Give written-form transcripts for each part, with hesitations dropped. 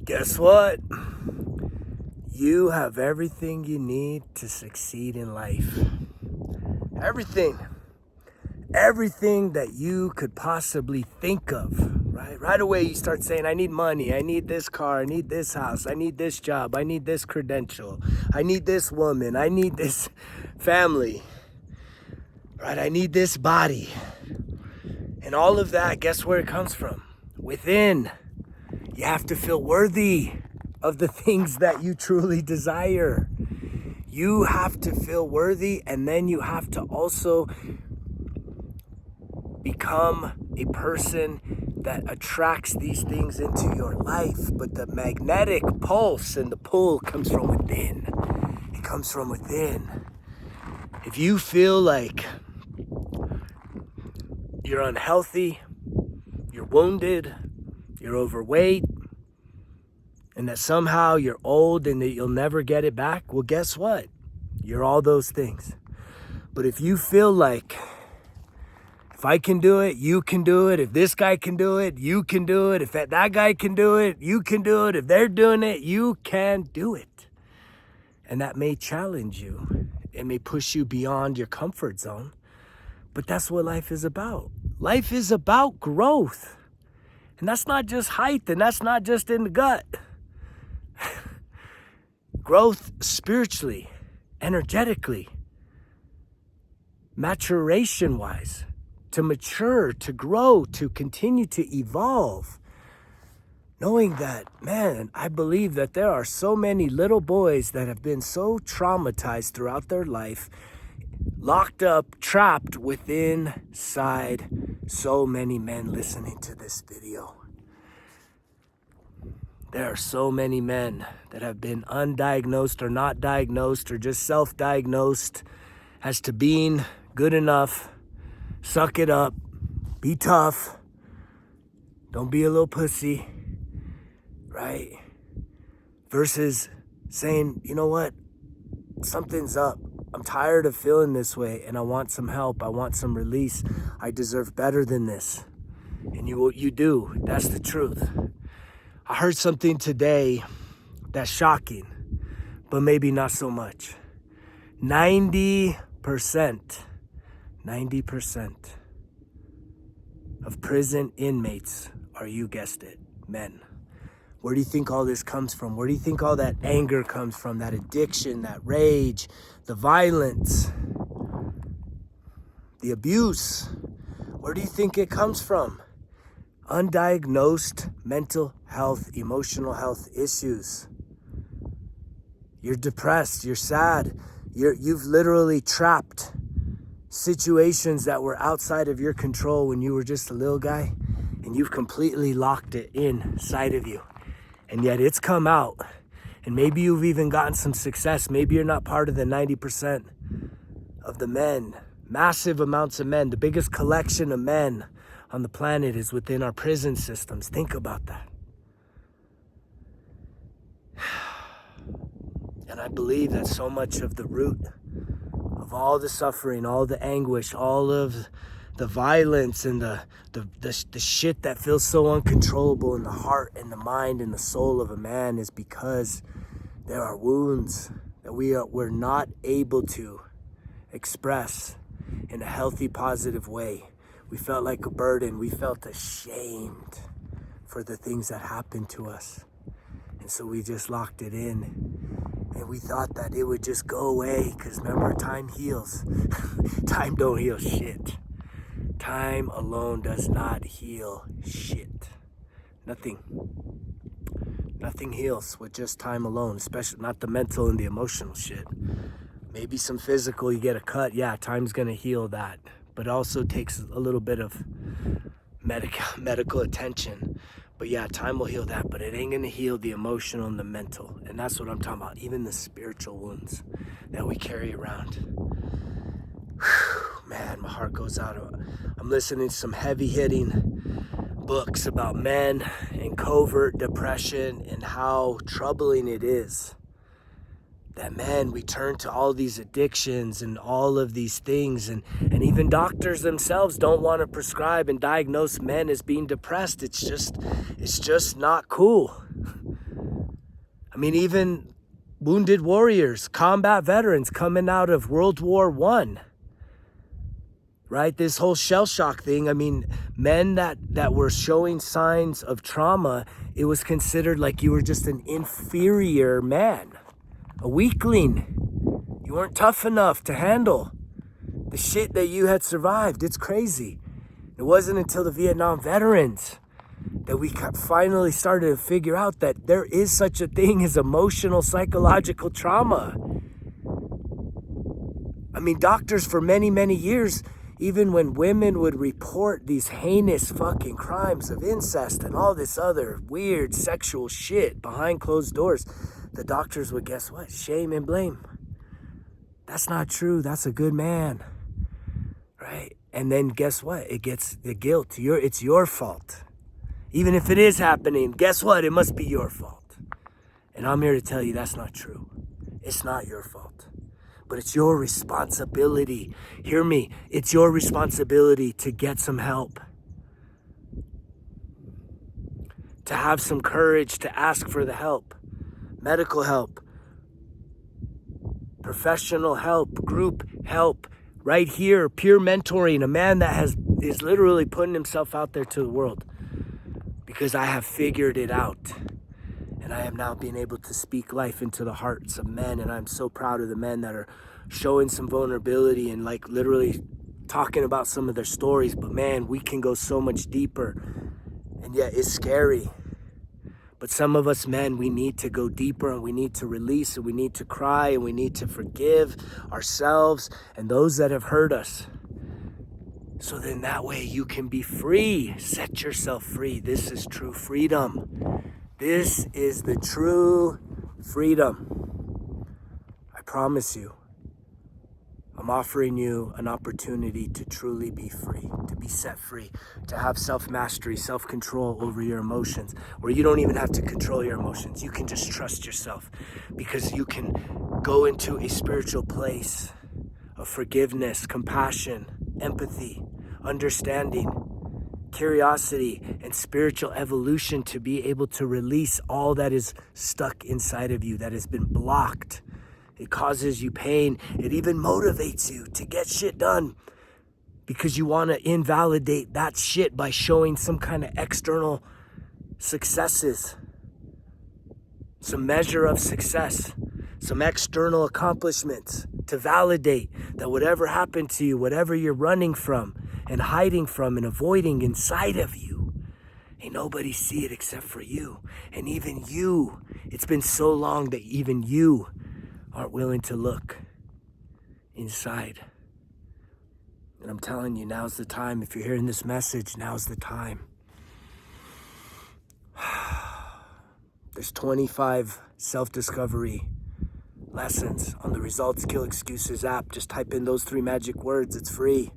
Guess what? You have everything you need to succeed in life. Everything. Everything that you could possibly think of, right? Right away you start saying, I need money, I need this car, I need this house, I need this job, I need this credential, I need this woman, I need this family, right? I need this body. And all of that, guess where it comes from? Within. You have to feel worthy of the things that you truly desire. You have to feel worthy, and then you have to also become a person that attracts these things into your life. But the magnetic pulse and the pull comes from within. It comes from within. If you feel like you're unhealthy, you're wounded, you're overweight, and that somehow you're old and that you'll never get it back, well, guess what? You're all those things. But if you feel like, if I can do it, you can do it. If this guy can do it, you can do it. If that guy can do it, you can do it. If they're doing it, you can do it. And that may challenge you. It may push you beyond your comfort zone. But that's what life is about. Life is about growth. And that's not just height, and that's not just in the gut. Growth spiritually, energetically, maturation-wise, to mature, to grow, to continue to evolve. Knowing that, man, I believe that there are so many little boys that have been so traumatized throughout their life, locked up, trapped inside so many men listening to this video. There are so many men that have been undiagnosed or not diagnosed or just self-diagnosed as to being good enough, suck it up, be tough, don't be a little pussy, right? Versus saying, you know what, something's up. I'm tired of feeling this way and I want some help. I want some release. I deserve better than this. And you do. That's the truth. I heard something today that's shocking, but maybe not so much. 90% of prison inmates are, you guessed it, men. Where do you think all this comes from? Where do you think all that anger comes from? That addiction, that rage, the violence, the abuse. Where do you think it comes from? Undiagnosed mental health, emotional health issues. You're depressed, you're sad, you've literally trapped situations that were outside of your control when you were just a little guy, and you've completely locked it inside of you. And yet it's come out, and maybe you've even gotten some success. Maybe you're not part of the 90% of the men, massive amounts of men. The biggest collection of men on the planet is within our prison systems. Think about that. And I believe that so much of the root of all the suffering, all the anguish, all of the violence and the shit that feels so uncontrollable in the heart and the mind and the soul of a man is because there are wounds that we're not able to express in a healthy, positive way. We felt like a burden. We felt ashamed for the things that happened to us. And so we just locked it in. And we thought that it would just go away, because remember, time heals. Time don't heal shit. Time alone does not heal shit. Nothing heals with just time alone, especially not the mental and the emotional shit. Maybe some physical, you get a cut, yeah, time's gonna heal that. But it also takes a little bit of medical attention. But yeah, time will heal that, but it ain't gonna heal the emotional and the mental. And that's what I'm talking about, even the spiritual wounds that we carry around. Whew, man, my heart goes out. I'm listening to some heavy-hitting books about men and covert depression and how troubling it is that, man, we turn to all these addictions and all of these things, and even doctors themselves don't want to prescribe and diagnose men as being depressed. It's just not cool. I mean, even wounded warriors, combat veterans coming out of World War I, right? This whole shell shock thing. I mean, men that were showing signs of trauma, it was considered like you were just an inferior man, a weakling. You weren't tough enough to handle the shit that you had survived. It's crazy. It wasn't until the Vietnam veterans that we finally started to figure out that there is such a thing as emotional, psychological trauma. I mean, doctors for many, many years, even when women would report these heinous fucking crimes of incest and all this other weird sexual shit behind closed doors, the doctors would, guess what? Shame and blame. That's not true. That's a good man. Right? And then guess what? It gets the guilt. It's your fault. Even if it is happening, guess what? It must be your fault. And I'm here to tell you that's not true. It's not your fault. But it's your responsibility. Hear me. It's your responsibility to get some help. To have some courage to ask for the help. Medical help. Professional help. Group help. Right here. Peer mentoring. A man that is literally putting himself out there to the world. Because I have figured it out. And I am now being able to speak life into the hearts of men. And I'm so proud of the men that are showing some vulnerability and like literally talking about some of their stories. But man, we can go so much deeper. And yet it's scary. But some of us men, we need to go deeper and we need to release and we need to cry and we need to forgive ourselves and those that have hurt us. So then that way you can be free. Set yourself free. This is true freedom. This is the true freedom. I promise you. I'm offering you an opportunity to truly be free, to be set free, to have self-mastery, self-control over your emotions, where you don't even have to control your emotions. You can just trust yourself because you can go into a spiritual place of forgiveness, compassion, empathy, understanding, curiosity, and spiritual evolution to be able to release all that is stuck inside of you, that has been blocked. It causes you pain. It even motivates you to get shit done because you want to invalidate that shit by showing some kind of external successes, some measure of success, some external accomplishments to validate that whatever happened to you, whatever you're running from and hiding from and avoiding inside of you, ain't nobody see it except for you. And even you, it's been so long that even you aren't willing to look inside. And I'm telling you, now's the time. If you're hearing this message, now's the time. There's 25 self-discovery lessons on the Results Kill Excuses app. Just type in those 3 magic words. It's free.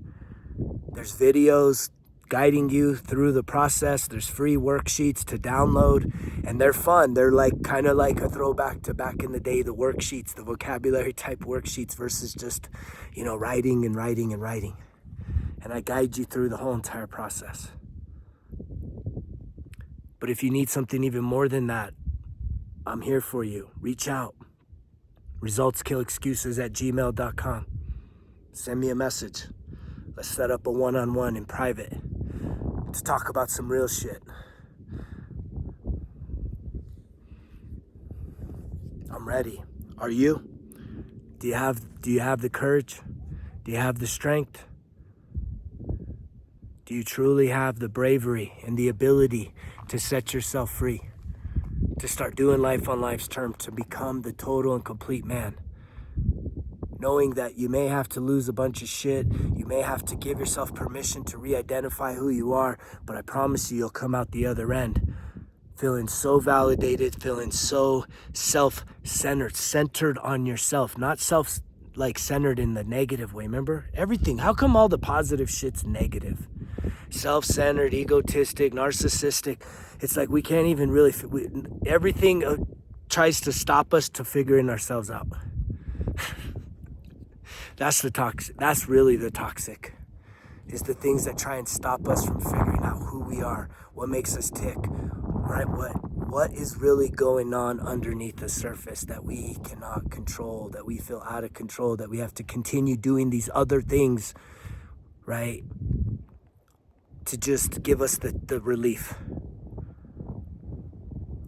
There's videos guiding you through the process. There's free worksheets to download, and they're fun. They're like kind of like a throwback to back in the day, the worksheets, the vocabulary type worksheets versus just, writing and writing and writing. And I guide you through the whole entire process. But if you need something even more than that, I'm here for you. Reach out. ResultsKillExcuses@gmail.com. Send me a message. Let's set up a one-on-one in private to talk about some real shit. I'm ready. Are you? Do you have the courage? Do you have the strength? Do you truly have the bravery and the ability to set yourself free? To start doing life on life's terms, to become the total and complete man? Knowing that you may have to lose a bunch of shit, you may have to give yourself permission to re-identify who you are, but I promise you'll come out the other end feeling so validated, feeling so self-centered, centered on yourself, not centered in the negative way. Remember? Everything. How come all the positive shit's negative? Self-centered, egotistic, narcissistic. It's like we can't even really, everything tries to stop us to figuring ourselves out. That's the toxic. That's really the toxic. Is the things that try and stop us from figuring out who we are, what makes us tick, right? What is really going on underneath the surface that we cannot control, that we feel out of control, that we have to continue doing these other things, right? To just give us the relief.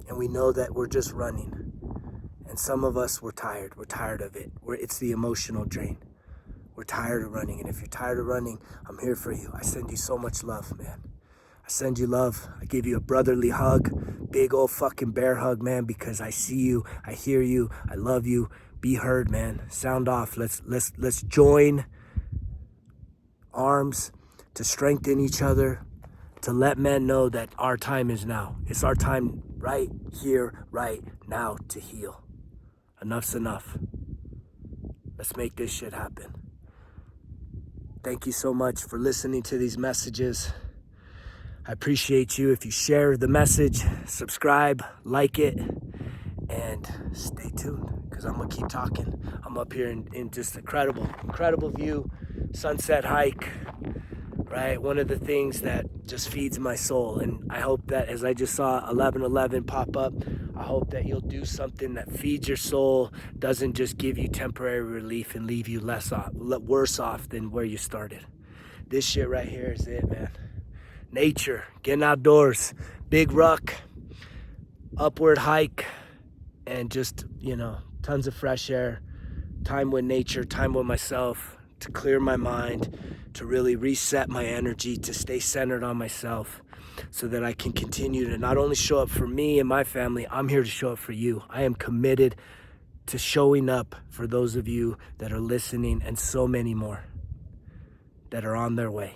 And we know that we're just running. And some of us, we're tired. We're tired of it. It's the emotional drain. We're tired of running. And if you're tired of running, I'm here for you. I send you so much love, man. I send you love. I give you a brotherly hug. Big old fucking bear hug, man, because I see you. I hear you. I love you. Be heard, man. Sound off. Let's join arms to strengthen each other, to let men know that our time is now. It's our time right here, right now to heal. Enough's enough. Let's make this shit happen. Thank you so much for listening to these messages. I appreciate you if you share the message, subscribe, like it, and stay tuned because I'm going to keep talking. I'm up here in just incredible view, sunset hike, right? One of the things that just feeds my soul. And I hope that as I just saw 1111 pop up, I hope that you'll do something that feeds your soul, doesn't just give you temporary relief and leave you worse off than where you started. This shit right here is it, man. Nature, getting outdoors, big ruck, upward hike, and just, tons of fresh air, time with nature, time with myself, to clear my mind, to really reset my energy, to stay centered on myself so that I can continue to not only show up for me and my family, I'm here to show up for you. I am committed to showing up for those of you that are listening and so many more that are on their way.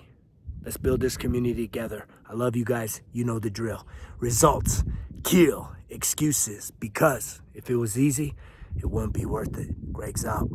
Let's build this community together. I love you guys. You know the drill. Results kill excuses, because if it was easy, it wouldn't be worth it. Greg's out.